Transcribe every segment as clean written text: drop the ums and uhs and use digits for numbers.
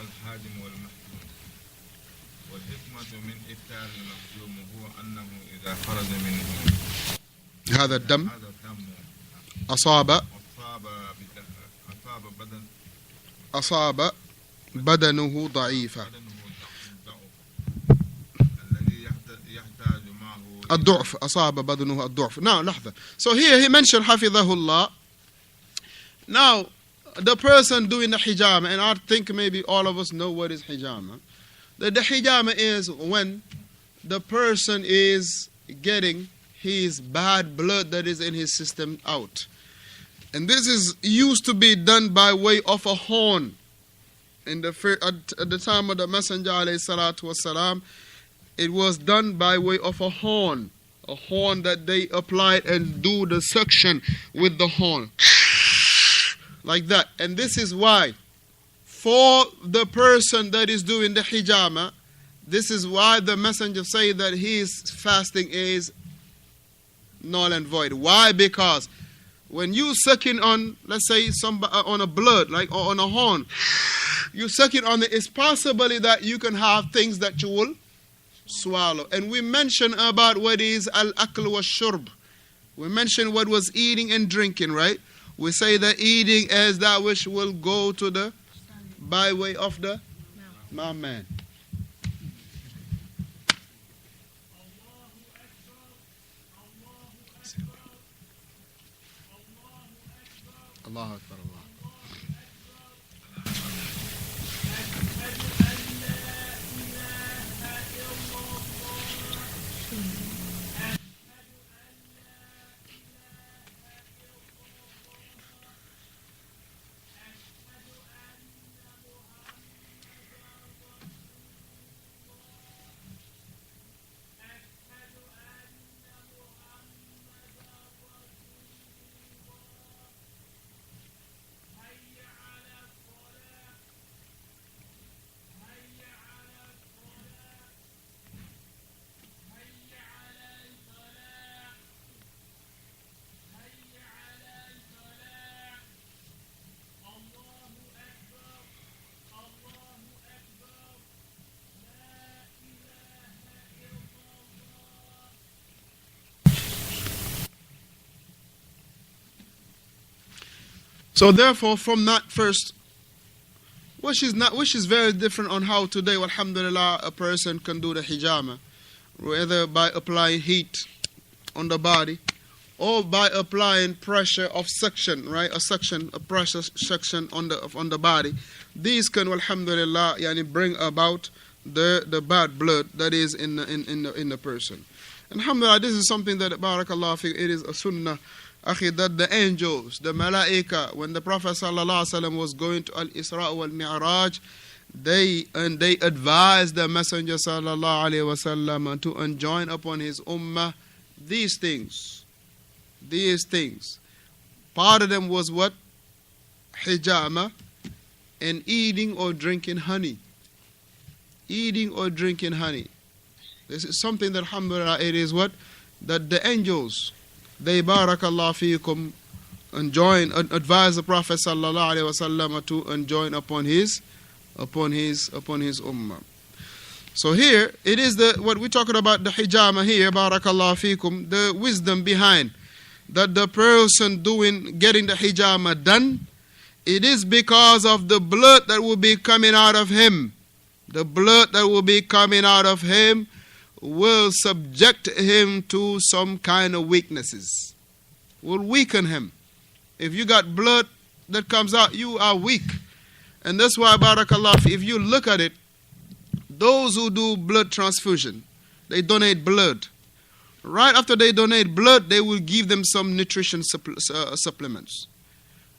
الحاجم والمحجوم والحكمة من إبتال المحجوم هو أنه إذا خرج منه هذا الدم أصاب بدنه ضعيفا الذي يحتاج معه الضعف أصاب بدنه الضعف. Now لحظة. So here he mentioned حفظه. Now the person doing the hijama, and I think maybe all of us know what is hijama. The hijama is when the person is getting his bad blood that is in his system out. And this is used to be done by way of a horn. At the time of the Messenger alayhi salatu wasalam, it was done by way of a horn that they applied and do the suction with the horn. Like that. And this is why, for the person that is doing the hijama, this is why the messenger say that his fasting is null and void. Why? Because when you sucking on, let's say, on a blood, like or on a horn, you sucking on it, it's possibly that you can have things that you will swallow. And we mentioned about what is al-akl wa shurb. We mentioned what was eating and drinking, right? We say that eating is that which will go to the by way of the my man. Allahu Akbar, Allah. So therefore, from that first, which is very different on how today, alhamdulillah, a person can do the hijama, whether by applying heat on the body or by applying pressure of suction, right? A pressure suction on the body. These can, alhamdulillah, bring about the bad blood that is in the person. And alhamdulillah, this is something that, barakallah fi, it is a sunnah, that the angels, the malaika, when the Prophet ﷺ was going to Al-Isra wal-Mi'raj, they advised the Messenger ﷺ to enjoin upon his ummah these things. Part of them was what? Hijama and eating or drinking honey. This is something that, alhamdulillah, it is what? That the angels, they, barakallah fiikum, advise the Prophet sallallahu alaihi wasallam to enjoin upon his ummah. So here it is what we're talking about, the hijama here, barakallah fiikum, the wisdom behind that the person getting the hijama done, it is because of the blood that will be coming out of him. The blood that will be coming out of him will subject him to some kind of weaknesses, will weaken him. If you got blood that comes out, you are weak. And that's why, barakallah, if you look at it, those who do blood transfusion, they donate blood. Right after they donate blood, they will give them some nutrition supplements.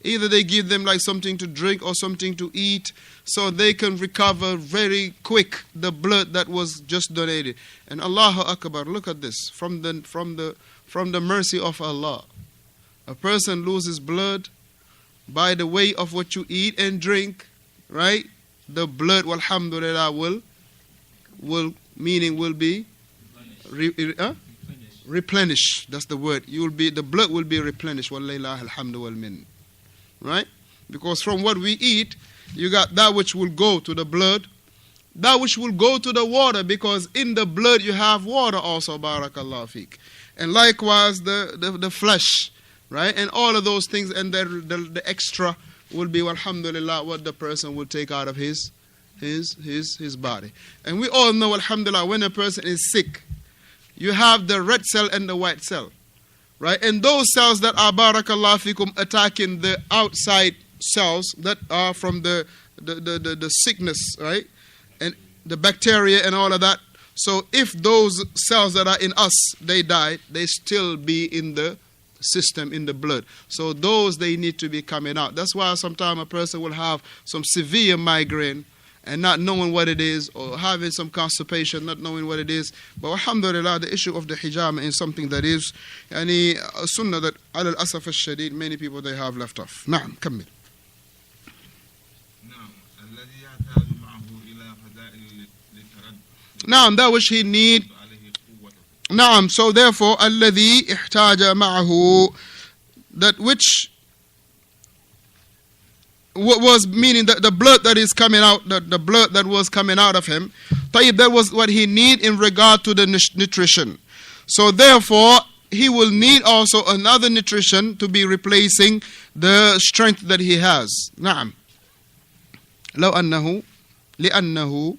Either they give them like something to drink or something to eat, so they can recover very quick the blood that was just donated. And Allahu Akbar, look at this, from the mercy of Allah. A person loses blood by the way of what you eat and drink, right? The blood, alhamdulillah, will be replenished. That's the word. The blood will be replenished. Wallaylah alhamdu wal min. Right? Because from what we eat, You got that which will go to the blood, that which will go to the water, because in the blood you have water also, barakallahu fiqh. And likewise the flesh, right? And all of those things, and the extra will be, alhamdulillah, what the person will take out of his body. And we all know, alhamdulillah, when a person is sick, you have the red cell and the white cell, right? And those cells that are, barakallahu fikum, attacking the outside cells that are from the sickness, right? And the bacteria and all of that. So if those cells that are in us, they die, they still be in the system, in the blood. So those, they need to be coming out. That's why sometimes a person will have some severe migraine and not knowing what it is, or having some constipation, not knowing what it is. But alhamdulillah, the issue of the hijama is something that is a sunnah that, ala al-asaf al-shadid, many people they have left off. Naam, kammil. Naam, that which he need. Naam, so therefore, alladhi ihtaja ma'ahu, that which was meaning that the blood that is coming out, the blood that was coming out of him, tayyib, that was what he need in regard to the nutrition. So therefore, he will need also another nutrition to be replacing the strength that he has. Naam. لو أنه لأنه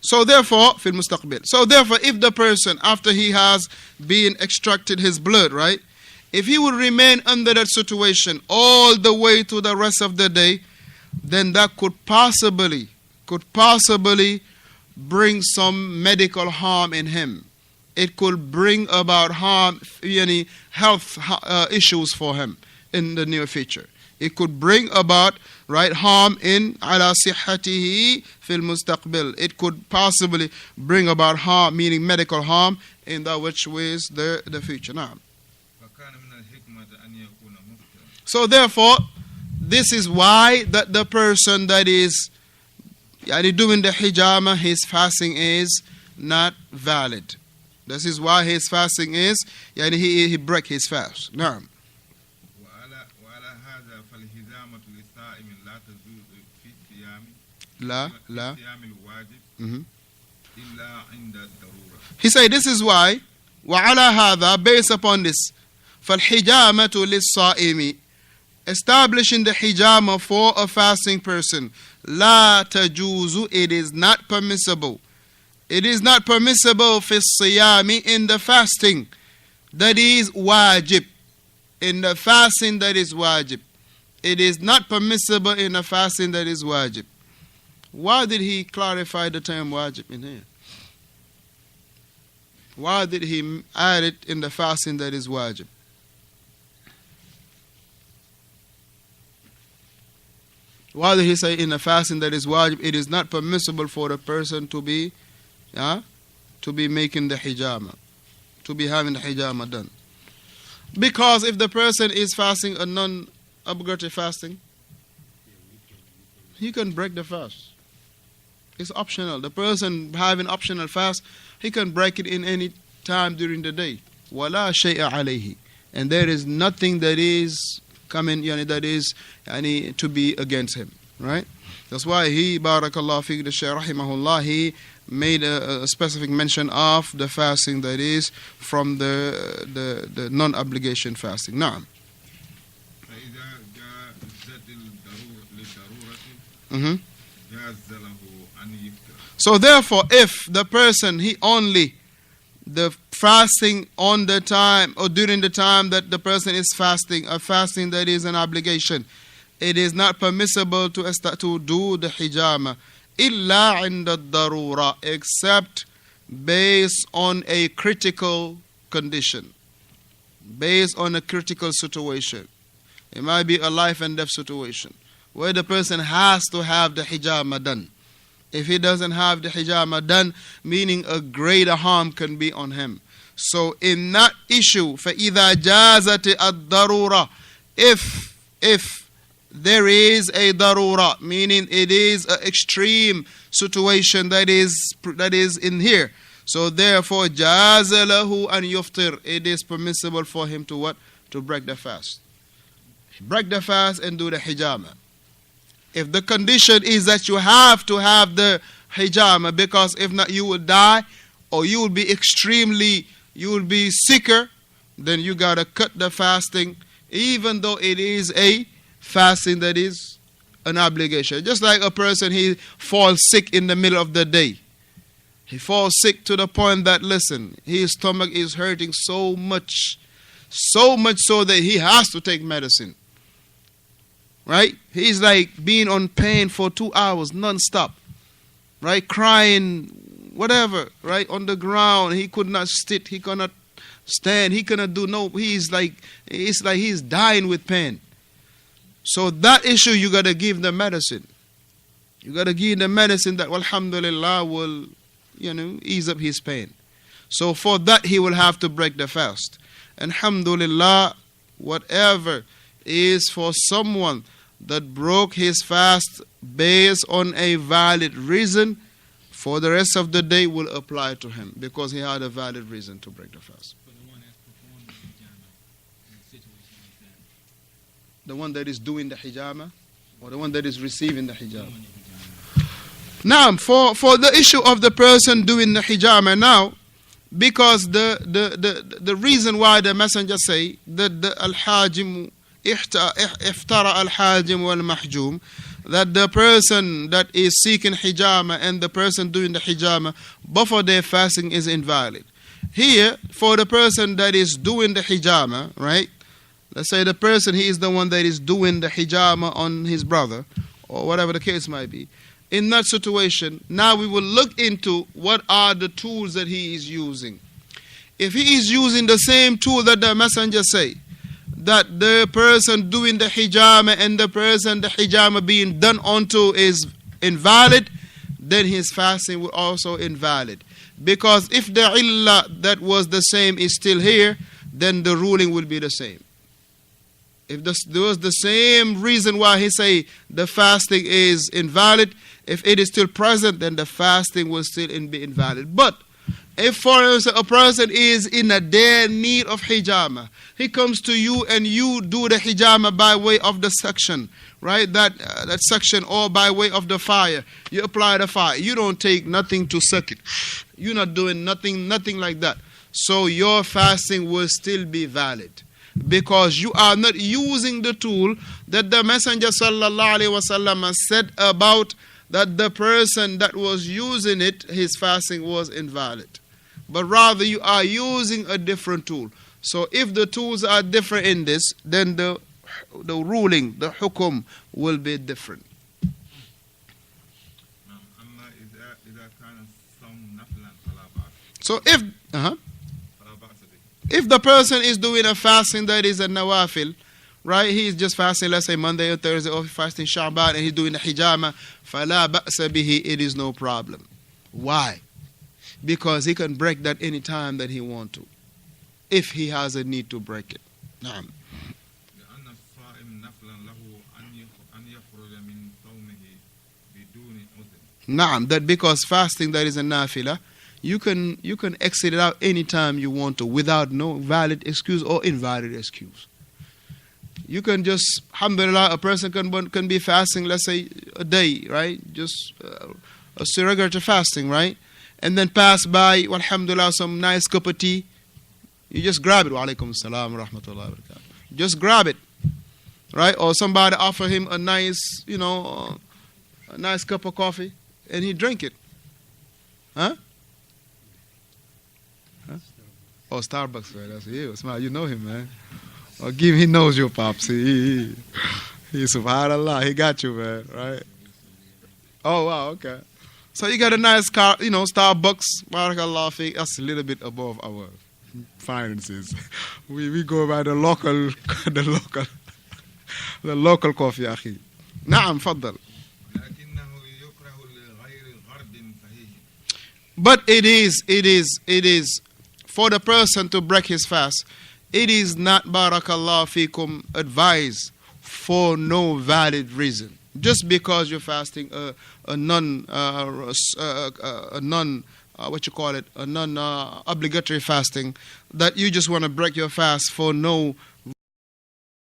So therefore, في المستقبل. So therefore, if the person, after he has been extracted his blood, right, if he will remain under that situation all the way to the rest of the day, then that could possibly bring some medical harm in him. It could bring about harm, any health issues for him in the near future. It could bring about, right, harm in ala sihhatihi fil mustaqbil. It could possibly bring about harm, meaning medical harm, in that which is the future. Now, so therefore, this is why that the person that is doing the hijama, his fasting is not valid. This is why his fasting is, he break his fast. Now, لا He said, this is why, وعلى هذا, based upon this, فالحجامة للصائم, establishing the hijama for a fasting person, لا تجوز, it is not permissible. It is not permissible في الصيام, in the fasting that is wajib. In the fasting that is wajib. It is not permissible in a fasting that is wajib. Why did he clarify the term wajib in here? Why did he add it in the fasting that is wajib? Why did he say in the fasting that is wajib, it is not permissible for the person to be making the hijama, to be having the hijama done? Because if the person is fasting a non-obligatory fasting, he can break the fast. It's optional. The person having optional fast, he can break it in any time during the day. وَلَا شَيْءَ عَلَيْهِ. And there is nothing that is coming, that is to be against him. Right? That's why he, barakallahu fiqh, the Shaykh rahimahullah, he made a specific mention of the fasting that is from the non-obligation fasting. Naam. So therefore, if the person, the fasting on the time or during the time that the person is fasting, a fasting that is an obligation, it is not permissible to do the hijama illa inda darura, except based on a critical condition, based on a critical situation. It might be a life and death situation where the person has to have the hijama done. If he doesn't have the hijama done, meaning a greater harm can be on him. So in that issue, فَإِذَا جَازَتِ الضَّرُورَةِ, if there is a darura, meaning it is an extreme situation that is in here. So therefore, جَازَ لَهُ أَنْ يُفْطِرْ. It is permissible for him to what? To break the fast. Break the fast and do the hijama. If the condition is that you have to have the hijama, because if not you will die, or you will be sicker, then you got to cut the fasting, even though it is a fasting that is an obligation. Just like a person, he falls sick in the middle of the day. He falls sick to the point that, listen, his stomach is hurting so much so that he has to take medicine. Right? He's like being on pain for 2 hours non-stop. Right? Crying, whatever, right? On the ground. He could not sit, he could not stand, he cannot do no, it's like he's dying with pain. So that issue, you got to give the medicine. You got to give the medicine that, alhamdulillah, will, ease up his pain. So for that, he will have to break the fast. And alhamdulillah, whatever is for someone that broke his fast based on a valid reason, for the rest of the day will apply to him, because he had a valid reason to break the fast. The one that is doing the hijama, or the one that is receiving the hijama? Now, for the issue of the person doing the hijama now, because the reason why the messenger say that the al-hajim iftara al-hajim wal-mahjum, that the person that is seeking hijama and the person doing the hijama, both of their fasting is invalid. Here, for the person that is doing the hijama, right? Let's say the person, he is the one that is doing the hijama on his brother, or whatever the case might be. In that situation, now we will look into what are the tools that he is using. If he is using the same tool that the messenger say, that the person doing the hijama and the person the hijama being done onto is invalid, then his fasting will also invalid. Because if the illah that was the same is still here, then the ruling will be the same. If there was the same reason why he say the fasting is invalid, if it is still present, then the fasting will still be invalid. But if, for instance, a person is in a dire need of hijama, he comes to you and you do the hijama by way of the suction, right? That suction, or by way of the fire. You apply the fire. You don't take nothing to suck it. You're not doing nothing like that. So your fasting will still be valid, because you are not using the tool that the Messenger sallallahu alaihi wasallam said about that the person that was using it, his fasting was invalid. But rather you are using a different tool. So if the tools are different in this, then the ruling, the hukum will be different. So if the person is doing a fasting that is a nawafil, right? He is just fasting, let's say Monday or Thursday, or fasting Sha'ban, and he's doing the hijama, فَلَا بَأْسَ بِهِ, it is no problem. Why? Because he can break that any time that he wants to, if he has a need to break it. Naam. Naam, that because fasting that is a nafila, you can exit it out anytime you want to, without no valid excuse or invalid excuse. You can just, alhamdulillah, a person can be fasting, let's say, a day, right? Just a regular fasting, right? And then pass by, alhamdulillah, some nice cup of tea. You just grab it. Wa alaikum assalam wa rahmatullahi wa barakatuh. Just grab it, right? Or somebody offer him a nice, a nice cup of coffee, and he drink it. Huh? Oh, Starbucks, right? That's you. Smile, you know him, man. Or he knows your pops. He subhanallah, he got you, man, right? Oh, wow, okay. So you got a nice car, Starbucks, barakallah fi. That's a little bit above our finances. We go by the local coffee, akhi. Naam, faddal. But it is for the person to break his fast. It is not, barakallah fikum, advised for no valid reason. Just because you're fasting a non a non-obligatory fasting, that you just want to break your fast for no